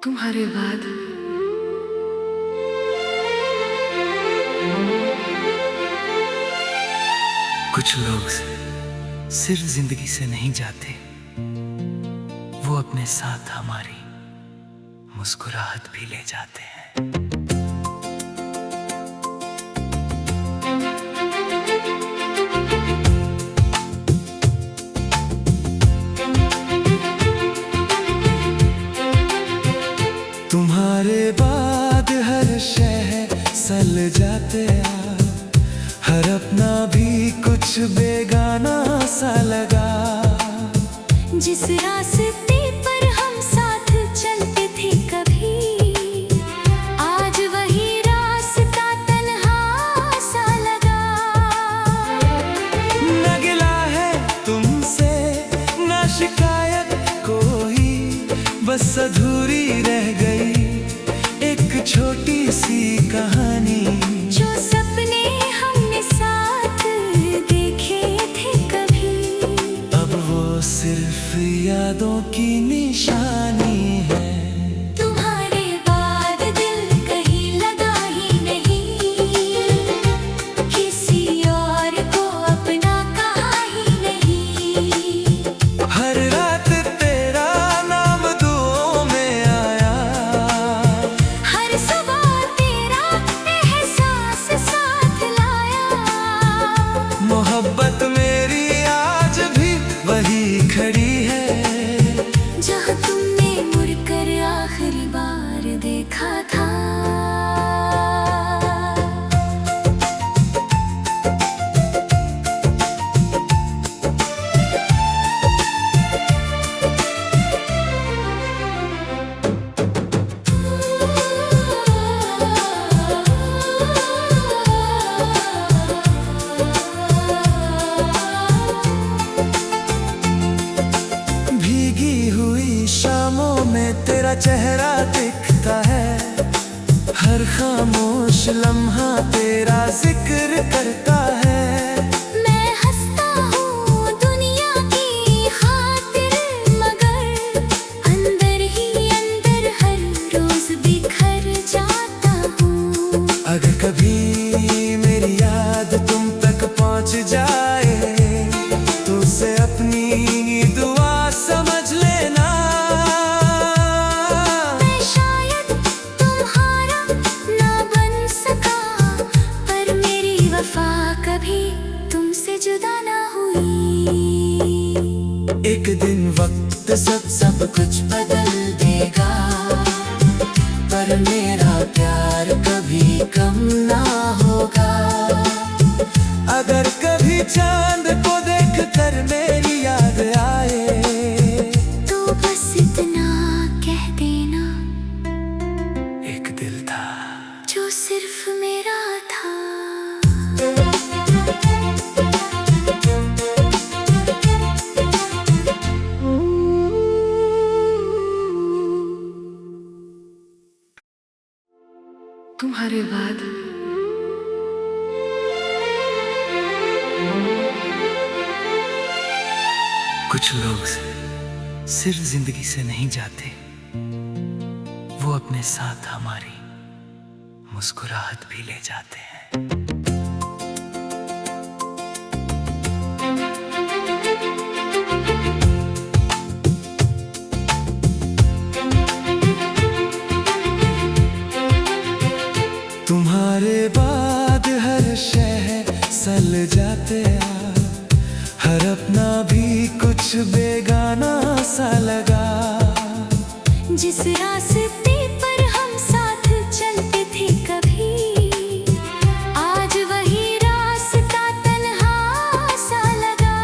तुम्हारे बाद कुछ लोग सिर्फ जिंदगी से नहीं जाते, वो अपने साथ हमारी मुस्कुराहट भी ले जाते हैं। तुम्हारे बाद हर शहर सल जाते हर अपना भी कुछ बेगाना सा लगा। जिस रास्ते पर हम साथ चलते थे कभी, आज वही रास्ता तन्हा सा लगा। न गिला है तुमसे न शिकायत कोई, बस अधूरी रह गई एक छोटी सी कहानी। जो सपने हमने साथ देखे थे कभी, अब वो सिर्फ यादों की निशानी है। तुम्हारे बाद दिल कहीं लगा ही नहीं, किसी और को अपना कहा ही नहीं। हर रात तेरा नाम दुआओं में आया, हर सुबह तेरा एहसास साथ लाया। मोहब्बत मेरी आज भी वही खड़ी है, जहाँ तुमने मुड़कर आखिरी बार देखा था। भीगी हुई शामों में तेरा चेहरा दिखता है, हर खामोश लम्हा तेरा जिक्र करता है। मैं हंसता हूँ दुनिया की खातिर, मगर अंदर ही अंदर हर रोज बिखर जाता हूँ। अगर कभी मेरी याद तुम तक पहुंच जाए, तो उसे अपनी दुआ समझ लेना। मैं शायद तुम्हारा ना बन सका, पर मेरी वफा कभी तुमसे जुदा ना हुई। एक दिन वक्त सब कुछ बदल देगा, पर मेरा प्यार कभी कम ना होगा। अगर कभी चांद को देख कर मेरी याद आए, तो बस इतना कह देना, एक दिल था जो सिर्फ मेरा था। तुम्हारे बाद कुछ लोग सिर्फ जिंदगी से नहीं जाते, वो अपने साथ हमारी मुस्कुराहट भी ले जाते हैं। तुम्हारे बाद हर शहर सल जाते हर अपना भी कुछ बेगाना सा लगा। जिस रास्ते पर हम साथ चलते थे कभी, आज वही रास्ता तन्हा सा लगा।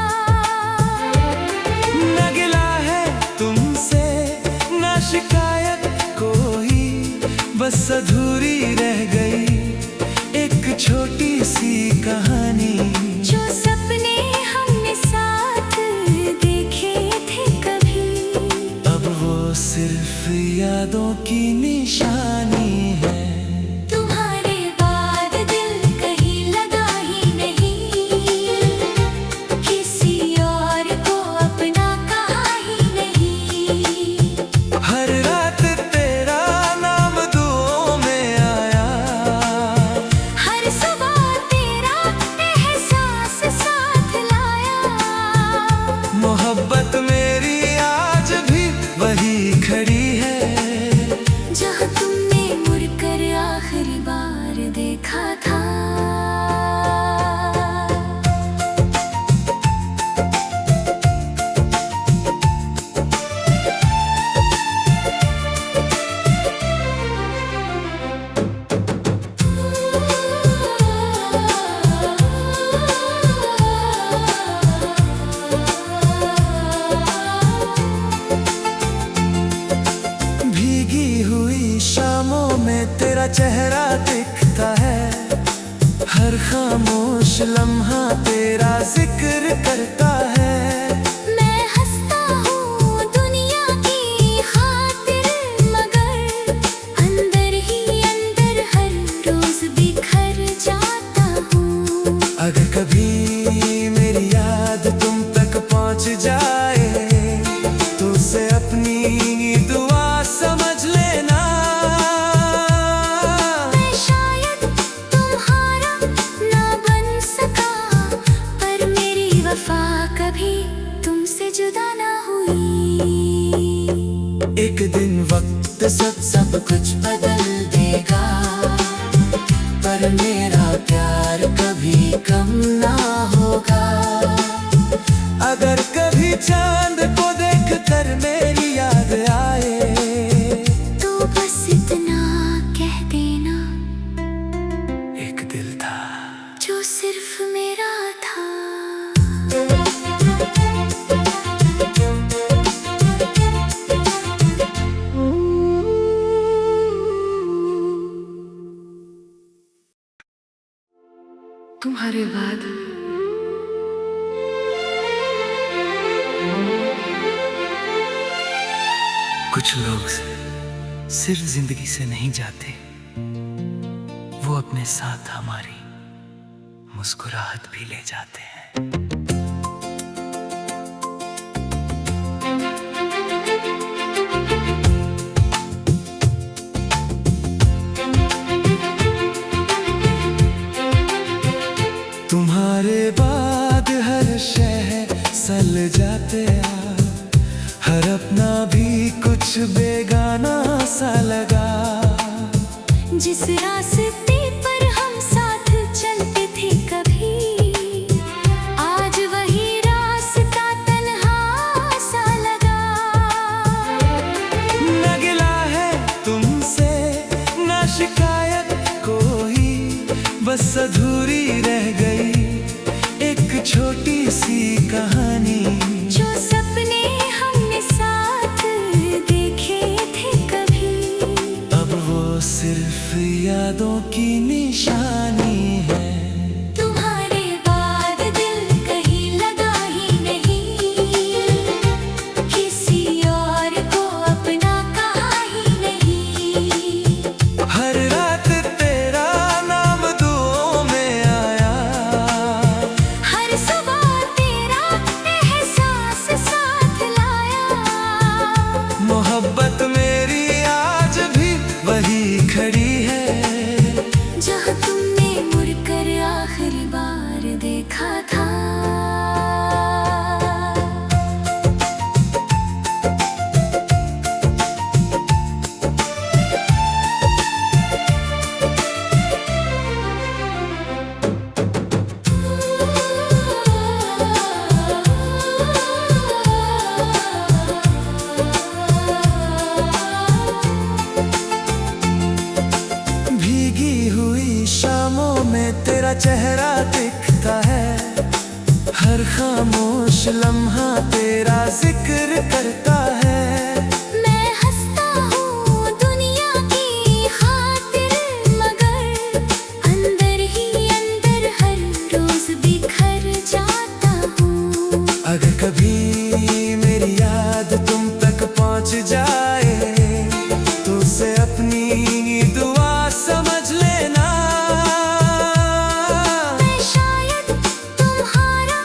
न गिला है तुमसे न शिकायत कोई, बस अधूरी रह गई एक छोटी सी कहानी। जो सपने हमने साथ देखे थे कभी, अब वो सिर्फ यादों की निशानी है। तुम्हारे बाद दिल कहीं लगा ही नहीं, किसी और को अपना कहा ही नहीं। हर रात तेरा खड़ी है जहाँ तुमने मुड़कर आखिरी बार देखा था। भीगी हुई शामों में तेरा चेहरा दिखता है, हर खामोश लम्हा तेरा जिक्र करता है। मैं हंसता हूँ दुनिया की खातिर, मगर अंदर ही अंदर हर रोज बिखर जाता हूँ। अगर कभी मेरी याद तुम तक पहुँच जाए तो उसे अपनी दुआ समझ लेना। मैं शायद तुम्हारा ना बन सका, पर मेरी वफा कभी तुमसे जुदा ना हुई। एक दिन वक्त सब कुछ बदल देगा, पर मेरा प्यार कभी कम ना होगा। अगर कभी चांद को देखकर मेरी याद आए तो बस इतना कह देना, एक दिल था जो सिर्फ मेरा था। तुम्हारे बाद कुछ लोग सिर्फ जिंदगी से नहीं जाते, वो अपने साथ हमारी मुस्कुराहट भी ले जाते हैं। तुम्हारे बाद हर शहर सल जाते यार, हर अपना भी कुछ बेगाना सा लगा। जिस रास्ते पर हम साथ चलते थे कभी, आज वही रास्ता तन्हा सा लगा। न गिला है तुमसे न शिकायत कोई, बस अधूरी रह गई एक छोटी सी कहानी। जो सपने हमने साथ देखे थे कभी, अब वो सिर्फ यादों की निशानी है। तुम्हारे बाद दिल कहीं लगा ही नहीं, किसी और को अपना कहा ही नहीं। हर रात तेरा नाम दुआओं में आया, हर सुबह तेरा एहसास साथ लाया। मोहब्बत मेरी आज भी वही खड़ी है जहाँ तुमने मुड़कर आखिरी बार देखा था। भीगी हुई शामों में तेरा चेहरा दिखता है, हर खामोश लम्हा तेरा जिक्र करता है। मैं हंसता हूँ दुनिया की खातिर, मगर अंदर ही अंदर हर रोज बिखर जाता हूँ। अगर कभी मेरी याद तुम तक पहुँच जाए तो उसे अपनी दुआ समझ लेना। मैं शायद तुम्हारा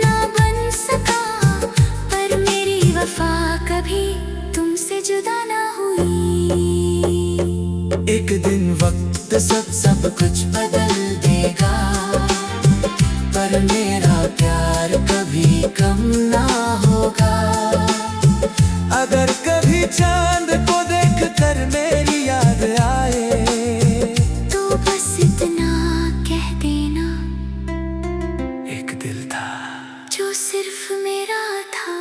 ना बन सका, पर मेरी वफा कभी तुमसे जुदा ना हुई। एक दिन वक्त सब कुछ बदल देगा, पर मेरा प्यार कभी कम ना होगा। अगर कभी कभी चांद को देख कर मेरी याद आए, तो बस इतना कह देना, एक दिल था जो सिर्फ मेरा था।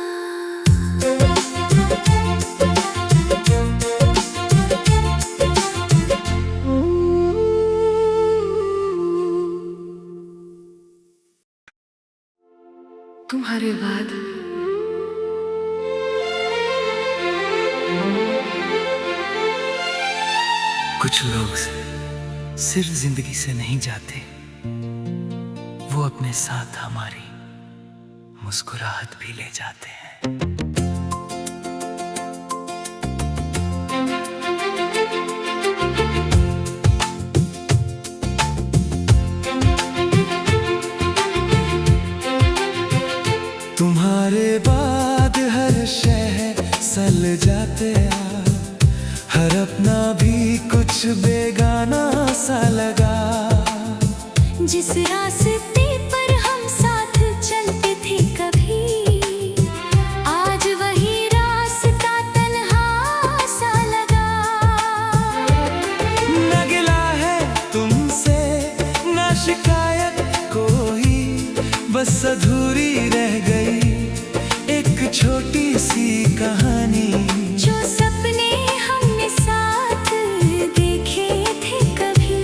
तुम्हारे बाद कुछ लोग सिर्फ जिंदगी से नहीं जाते, वो अपने साथ हमारी मुस्कुराहट भी ले जाते हैं। तुम्हारे बाद हर शहर सल जाते आ, हर अपना भी कुछ बेगाना सा लगा। जिस रास्ते पर हम साथ चलते थे कभी, आज वही रास्ता तन्हा सा लगा। न गिला है तुमसे न शिकायत कोई, बस अधूरी रह गई एक छोटी सी कहानी। जो सपने हमने साथ देखे थे कभी,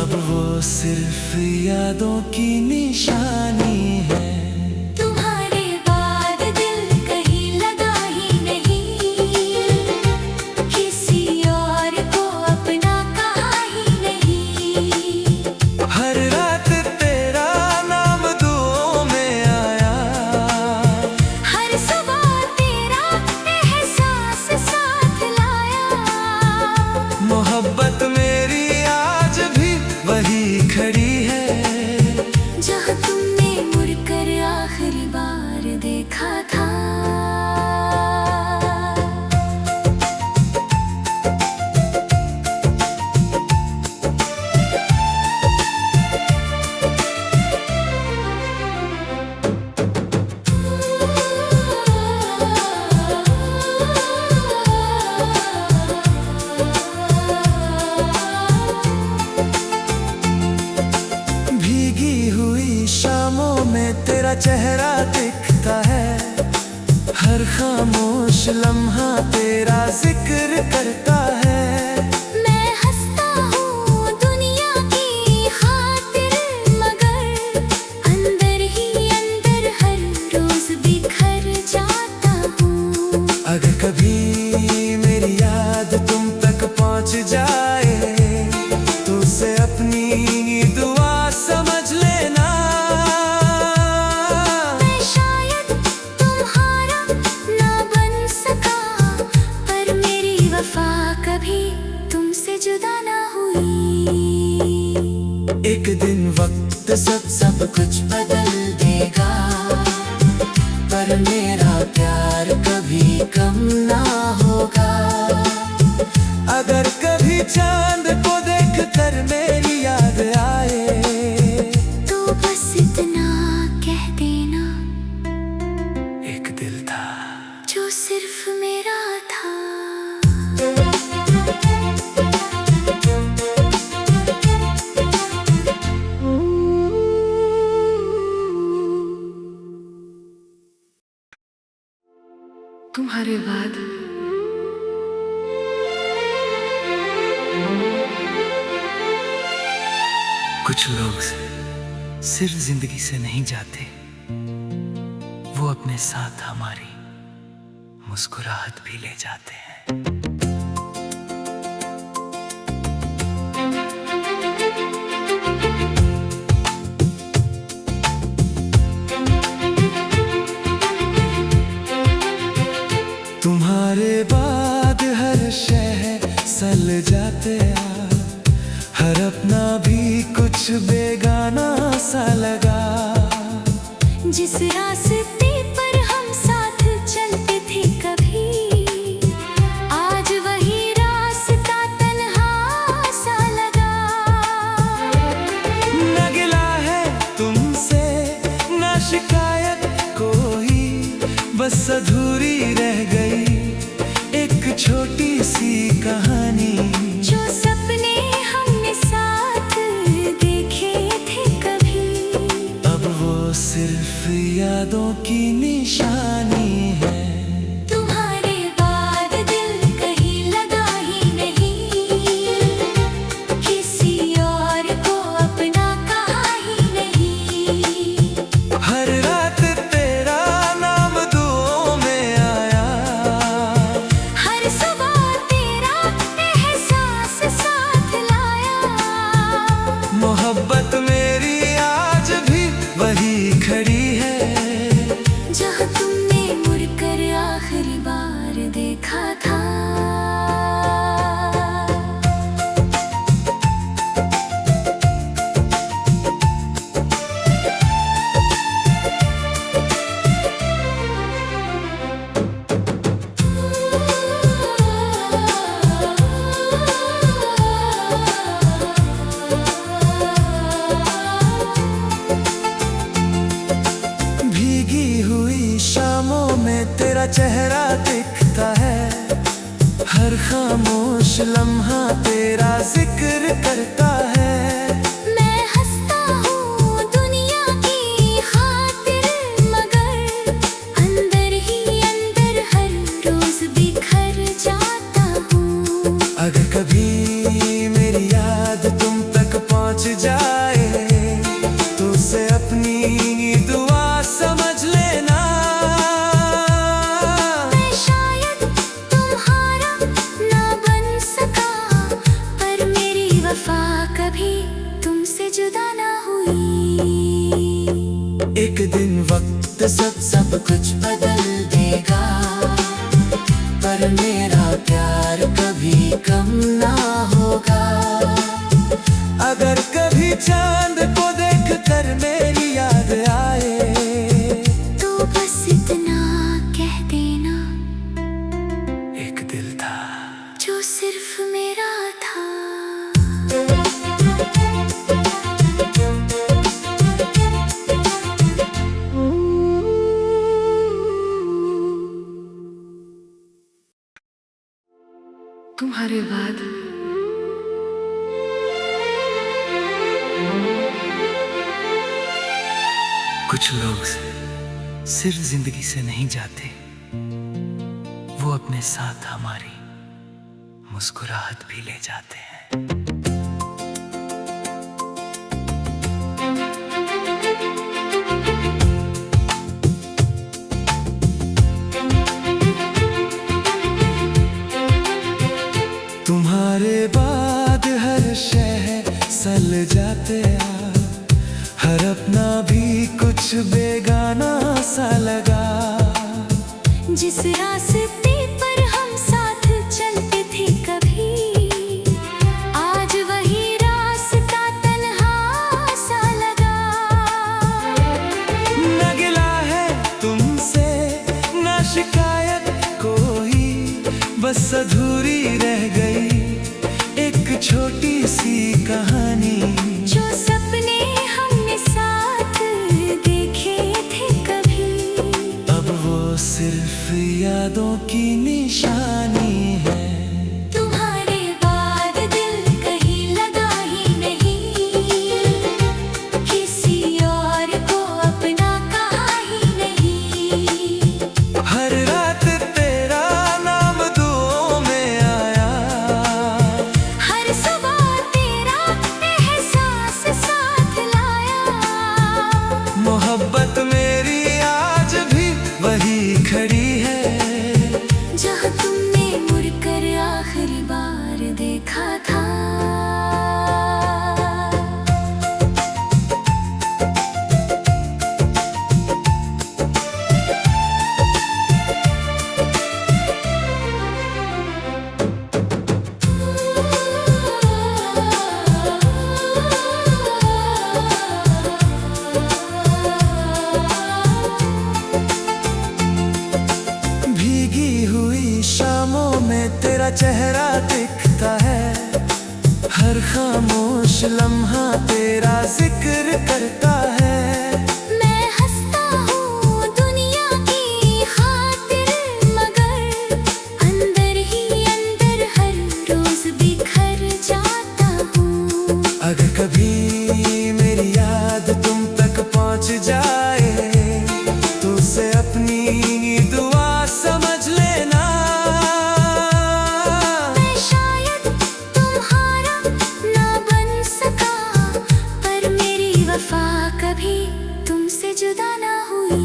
अब वो सिर्फ यादों की निशानी है। तुम्हारे बाद दिल कहीं लगा ही नहीं, किसी और को अपना कहा ही नहीं। हर रात तेरा नाम दुआओं में आया, हर सुबह तेरा एहसास साथ लाया। मोहब्बत मेरी आज भी वही खड़ी है, जहाँ तुमने मुड़कर आखिरी बार देखा था। भीगी हुई शामों में तेरा चेहरा दिखता है, हर खामोश लम्हा तेरा जिक्र करता है। मैं हंसता हूँ दुनिया की खातिर, मगर अंदर ही अंदर हर रोज बिखर जाता हूँ। अगर कभी मेरी याद तुम तक पहुंच जाए, तो उसे अपनी दुआ समझ लेना। मैं शायद तुम्हारा ना बन सका, पर मेरी वफा कभी तुमसे जुदा ना हुई। एक दिन वक्त सब कुछ बदल देगा, पर मेरा प्यार कभी कम ना होगा। अगर कभी चांद को देख कर मेरी याद आए, तो बस इतना कह देना, एक दिल था जो सिर्फ मेरा था। तुम्हारे बाद कुछ लोग सिर्फ जिंदगी से नहीं जाते, वो अपने साथ हमारी मुस्कुराहट भी ले जाते हैं। तुम्हारे बाद हर शहर सल जाते आ, हर अपना भी कुछ बेगाना सा लगा। जिस रास्ते पर हम साथ चलते थे कभी, आज वही रास्ता तन्हा सा लगा। न गिला है तुमसे न शिकायत कोई, बस अधूरी रह गई एक हर खामोश लम्हा तेरा जिक्र करता है। मैं हंसता हूँ दुनिया की खातिर, मगर अंदर ही अंदर हर रोज बिखर जाता हूँ। अगर कभी मेरी याद तुम तक पहुँच जाए तो उसे अपनी दुआ समझ लेना। मैं शायद तुम्हारा ना बन सका, पर मेरी वफा कभी तुमसे जुदा ना हुई। एक दिन वक्त सब कुछ बदल देगा, पर मेरा प्यार कभी कम ना होगा। अगर कभी चांद को देख कर मेरी याद आए तो बस इतना कह देना, एक दिल था जो सिर्फ मेरा था। तुम्हारे बाद कुछ लोग सिर्फ जिंदगी से नहीं जाते, वो अपने साथ हमारी मुस्कुराहट भी ले जाते हैं। तुम्हारे बाद हर शहर सल जाते आ, हर अपना भी कुछ बेगाना सा लगा। जिस रास्ते पर हम साथ चलते थे कभी, आज वही रास्ता तन्हा सा लगा। न गिला है तुमसे न शिकायत कोई, बस अधूरी रह गई एक छोटी सी कहानी। जो सपने हमने साथ देखे थे कभी, अब वो सिर्फ यादों की निशानी है। तुम्हारे बाद दिल कहीं लगा ही नहीं, किसी और को अपना कहा ही नहीं। हर रात तेरा नाम दुआओं में आया, हर सुबह तेरा एहसास साथ लाया। मोहब्बत मेरी आज भी वही खड़ी है, जहाँ तुमने मुड़कर आखिरी बार देखा था। भीगी हुई शामों में तेरा चेहरा दिखता है, हर खामोश लम्हा तेरा जिक्र करता है। मैं हंसता हूँ दुनिया की खातिर, मगर अंदर ही अंदर हर रोज बिखर जाता हूँ। अगर कभी मेरी याद तुम तक पहुँच जाए तो उसे अपनी दुआ समझ लेना। मैं शायद तुम्हारा ना बन सका, पर मेरी वफा कभी तुमसे जुदा ना हुई।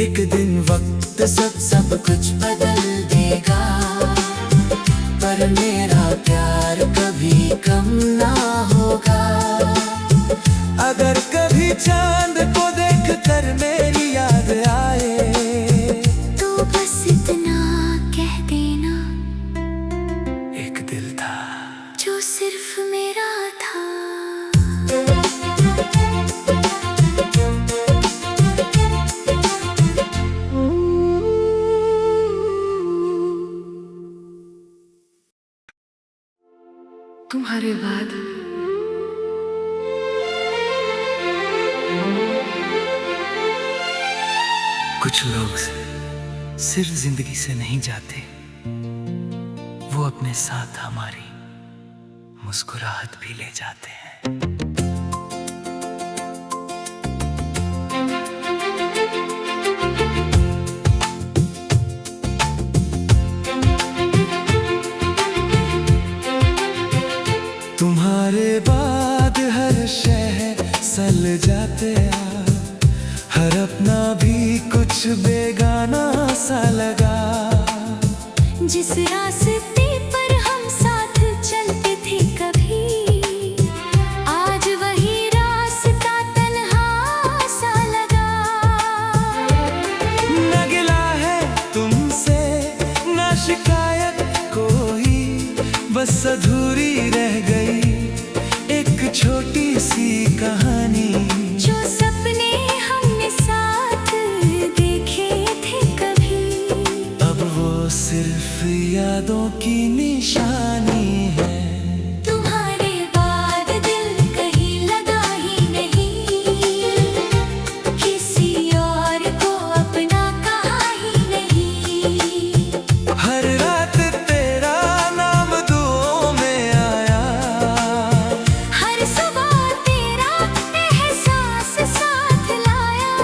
एक दिन वक्त सब कुछ बदल देगा, पर मेरा प्यार कभी कम ना होगा। अगर कभी चांद को देख कर मेरी याद आए तो बस इतना कह देना, एक दिल था जो सिर्फ मेरा था। तुम्हारे बाद कुछ लोग सिर्फ जिंदगी से नहीं जाते, वो अपने साथ हमारी मुस्कुराहट भी ले जाते हैं। तुम्हारे बाद हर शहर सल जाते हर अपना भी कुछ बेगाना सा लगा। जिस रास्ते पर हम साथ चलते थे कभी, आज वही रास्ता तन्हा सा लगा। न गिला है तुमसे न शिकायत कोई, बस अधूरी रह गई एक छोटी सी कहानी। जो सपने हमने साथ देखे थे कभी, अब वो सिर्फ यादों की निशानी है। तुम्हारे बाद दिल कहीं लगा ही नहीं, किसी और को अपना कहा ही नहीं। हर रात तेरा नाम दुआओं में आया, हर सुबह तेरा एहसास साथ लाया।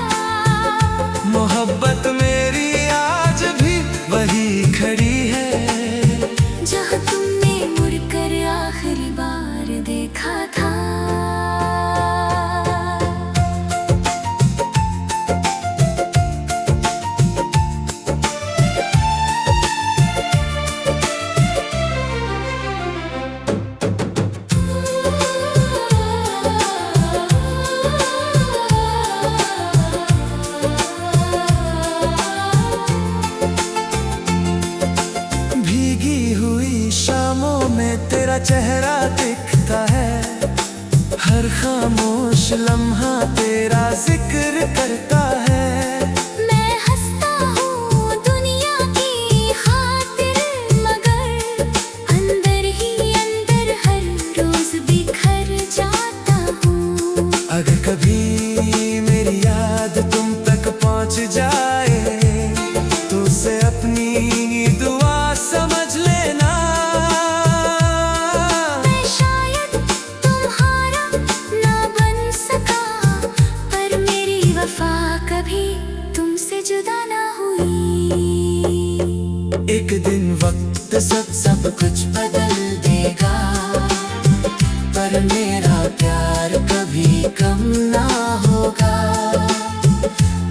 मोहब्बत मेरी आज भी वही खड़ी है, जहाँ तुमने मुड़कर आखिरी बार देखा था। भीगी हुई शामों में तेरा चेहरा दिखता है, हर खामोश लम्हा तेरा जिक्र करता है। मैं हंसता हूँ दुनिया की खातिर, मगर अंदर ही अंदर हर रोज बिखर जाता हूँ। अगर कभी मेरी याद तुम तक पहुंच जाए, तो उसे अपनी दुआ समझ लेना। मैं शायद तुम्हारा ना बन सका, पर मेरी वफा कभी तुमसे जुदा ना हुई। एक दिन वक्त सब कुछ बदल देगा, पर मेरा प्यार कभी कम ना होगा।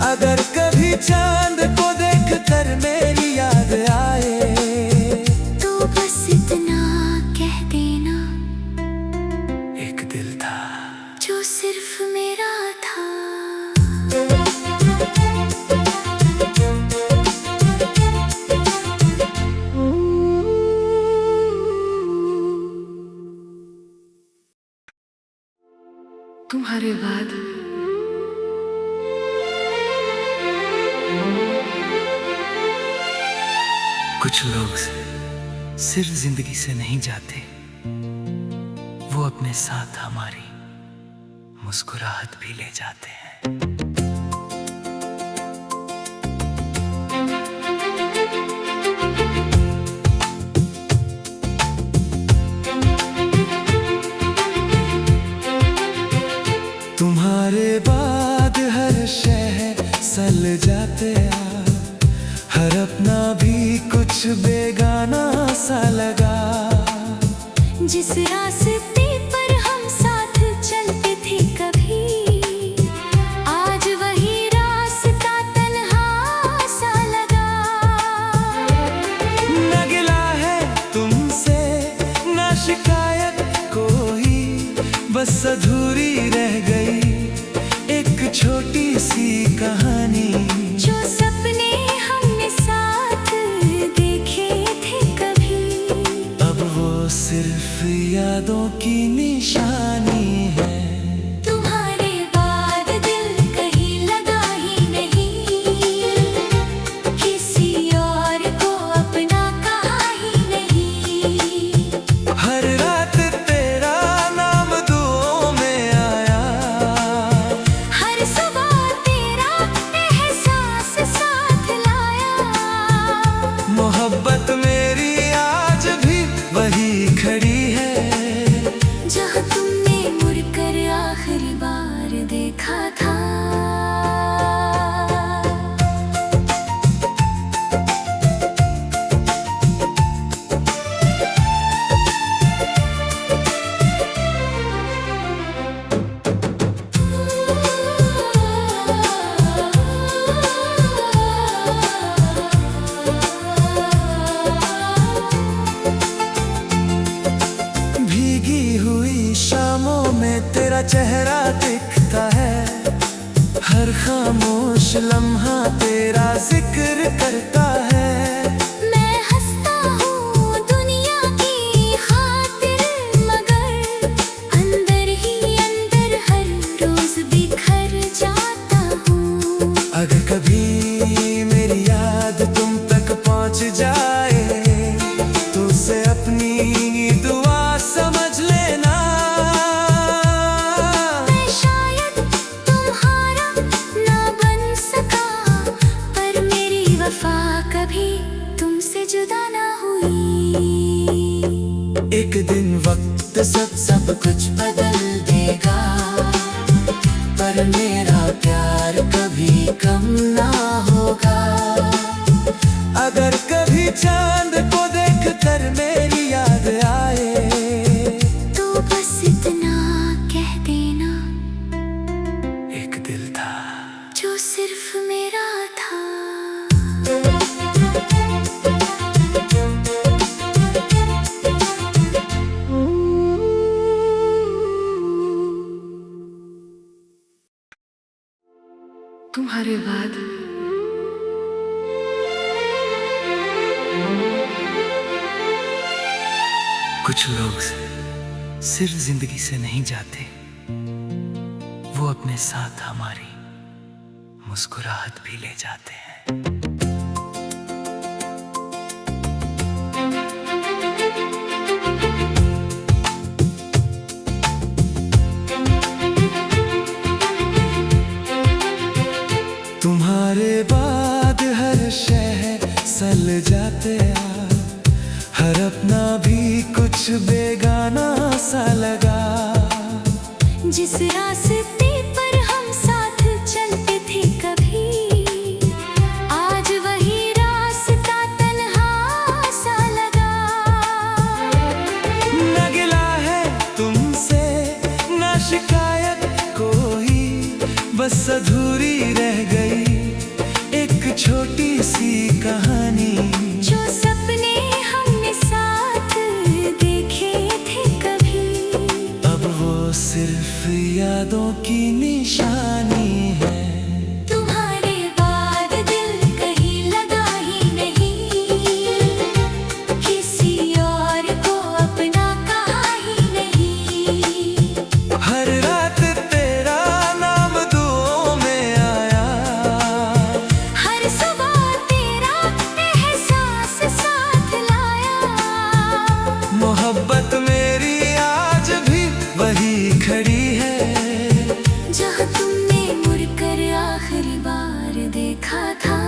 अगर कभी चांद को देखकर मेरी याद आए, तो बस इतना कह देना, एक दिल था जो सिर्फ मेरा था। तुम्हारे बाद कुछ लोग सिर्फ जिंदगी से नहीं जाते, वो अपने साथ हमारी मुस्कुराहट भी ले जाते हैं। तुम्हारे बाद हर शहर सल जाते हर अपना भी कुछ बेगाना सा लगा। जिस रास्ते पर हम साथ चलते थे कभी, आज वही रास्ता तन्हा सा लगा। न गिला है तुमसे न शिकायत कोई, बस अधूरी रह गई एक छोटी सी कहानी। जो सपने हमने साथ देखे थे कभी, अब वो सिर्फ यादों की निशानी है। तुम्हारे बाद दिल कहीं लगा ही नहीं, किसी और को अपना कहा ही नहीं। हर रात तेरा नाम दुआओं में आया, हर सुबह तेरा एहसास साथ लाया। मोहब्बत में में तेरा चेहरा दिखता है, हर खामोश लम्हा तेरा जिक्र करता है। मैं हंसता हूँ दुनिया की खातिर, मगर अंदर ही अंदर हर रोज बिखर जाता हूँ। अगर कभी मेरी याद तुम तक पहुँच जाए तो उसे अपनी दुआ समझ लेना। मैं शायद तुम्हारा ना बन सका, पर मेरी वफा कभी तुमसे जुदा ना हुई। एक दिन वक्त सब कुछ बदल देगा, पर मेरा प्यार कभी कम ना होगा। अगर कभी चांद को देखकर मेरी याद आए तो बस इतना कह देना, एक दिल था जो सिर्फ मेरा था। तुम्हारे बाद कुछ लोग सिर्फ जिंदगी से नहीं जाते, वो अपने साथ हमारी मुस्कुराहट भी ले जाते हैं। तुम्हारे बाद हर शहर सल जाते यार, हर अपना भी कुछ बेगाना सा लगा। जिस रास्ते पर हम साथ चलते थे कभी, आज वही रास्ता तन्हा सा लगा। न गिला है तुमसे न शिकायत कोई, बस अधूरी रह गई एक छोटी सी कहानी। जो सपने हमने साथ देखे थे कभी, अब वो सिर्फ यादों की निशानी है। तुम्हारे बाद दिल कहीं लगा ही नहीं, किसी और को अपना कहा ही नहीं। हर रात तेरा नाम दुआओं में आया, हर सुबह तेरा एहसास साथ लाया। मोहब्बत मेरी आज भी वही खड़ी है, जहाँ तुमने मुड़कर आखिरी बार देखा था।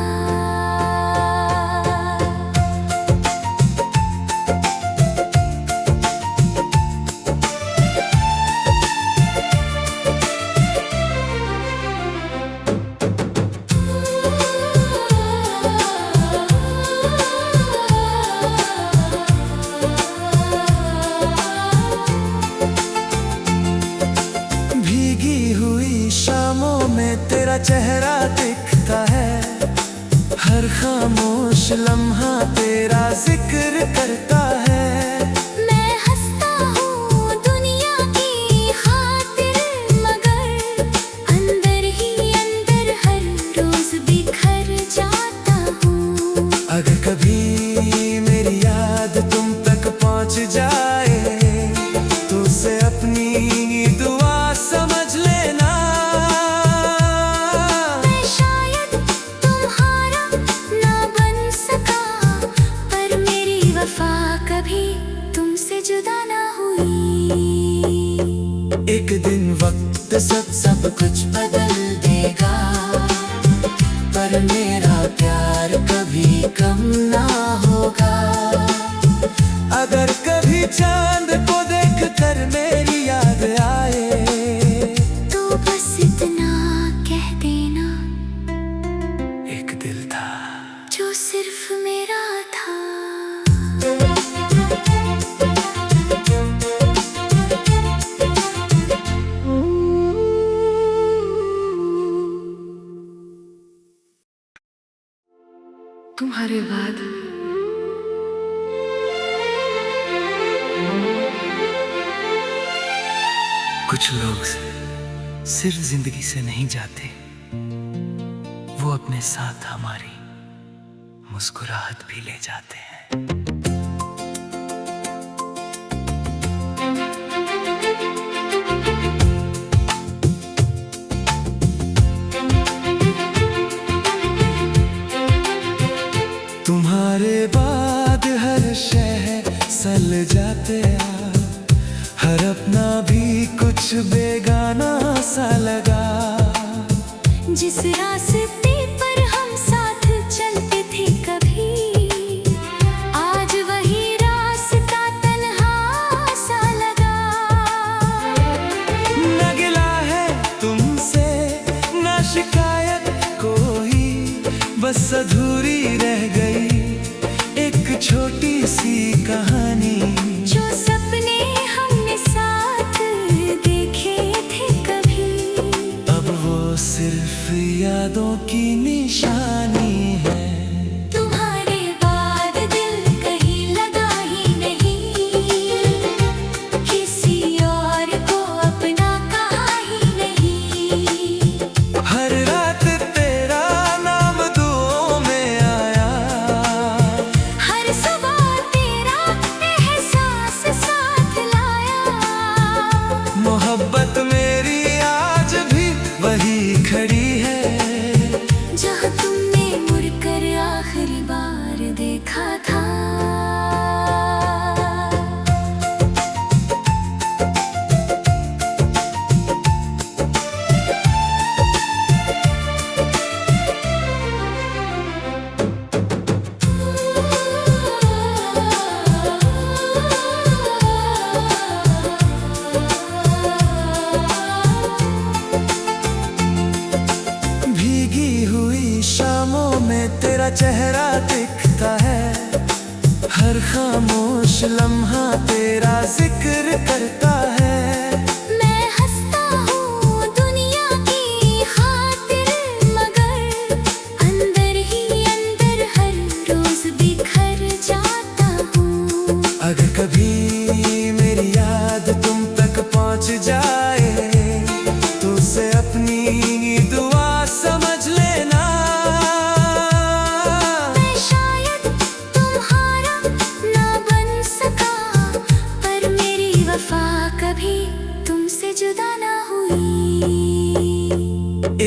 भीगी हुई शामों में तेरा चेहरा दिखता है, हर खामोश लम्हा तेरा जिक्र करता है। मैं हंसता हूँ दुनिया की खातिर, मगर अंदर ही अंदर हर रोज बिखर जाता हूँ। अगर कभी मेरी याद तुम तक पहुँच जाए तो उसे अपनी दुआ समझ लेना। मैं शायद तुम्हारा ना बन सका, पर मेरी वफा कभी तुमसे जुदा ना हुई। एक दिन वक्त सब कुछ बदल देगा, पर मेरा प्यार कभी कम ना होगा। अगर कभी चांद को देखकर मेरी याद आए तो बस इतना कह देना, एक दिल था जो सिर्फ मेरा था। तुम्हारे बाद कुछ लोग सिर्फ जिंदगी से नहीं जाते, वो अपने साथ हमारी मुस्कुराहट भी ले जाते हैं। तुम्हारे बाद हर शहर सल जाते आप, हर अपना भी कुछ बेगाना सा लगा। जिस रास्ते पर हम साथ चलते थे कभी, आज वही रास्ता तन्हा सा लगा। न गिला है तुमसे न शिकायत कोई, बस अधूरी रह गई एक छोटी सी कहानी। जो सपने हमने साथ देखे थे कभी, अब वो सिर्फ यादों की निशानी है। तुम्हारे बाद दिल कहीं लगा ही नहीं, किसी और को अपना कहा ही नहीं। हर रात तेरा नाम दुआओं में आया, हर सुबह तेरा एहसास साथ लाया। मोहब्बत मेरी आज भी वही खड़ी है, जहाँ तुमने मुड़कर आखिरी बार देखा था। भीगी हुई शामों में तेरा चेहरा दिखता है, हर खामोश लम्हा तेरा जिक्र करता है। मैं हंसता हूँ दुनिया की खातिर, मगर अंदर ही अंदर हर रोज बिखर जाता हूँ। अगर कभी मेरी याद तुम तक पहुंच जाए, तो उसे अपनी दुआ समझ लेना। मैं शायद तुम्हारा ना बन सका, पर मेरी वफा कभी तुमसे जुदा ना हुई।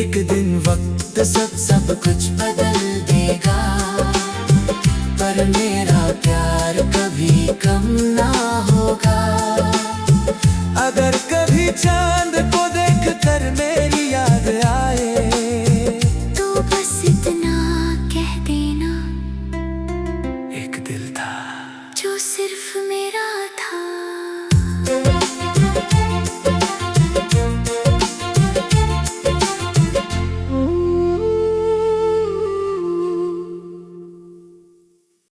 एक दिन वक्त सब कुछ बदल देगा, पर मेरा प्यार कभी कम ना होगा। अगर कभी चांद को देख कर मेरे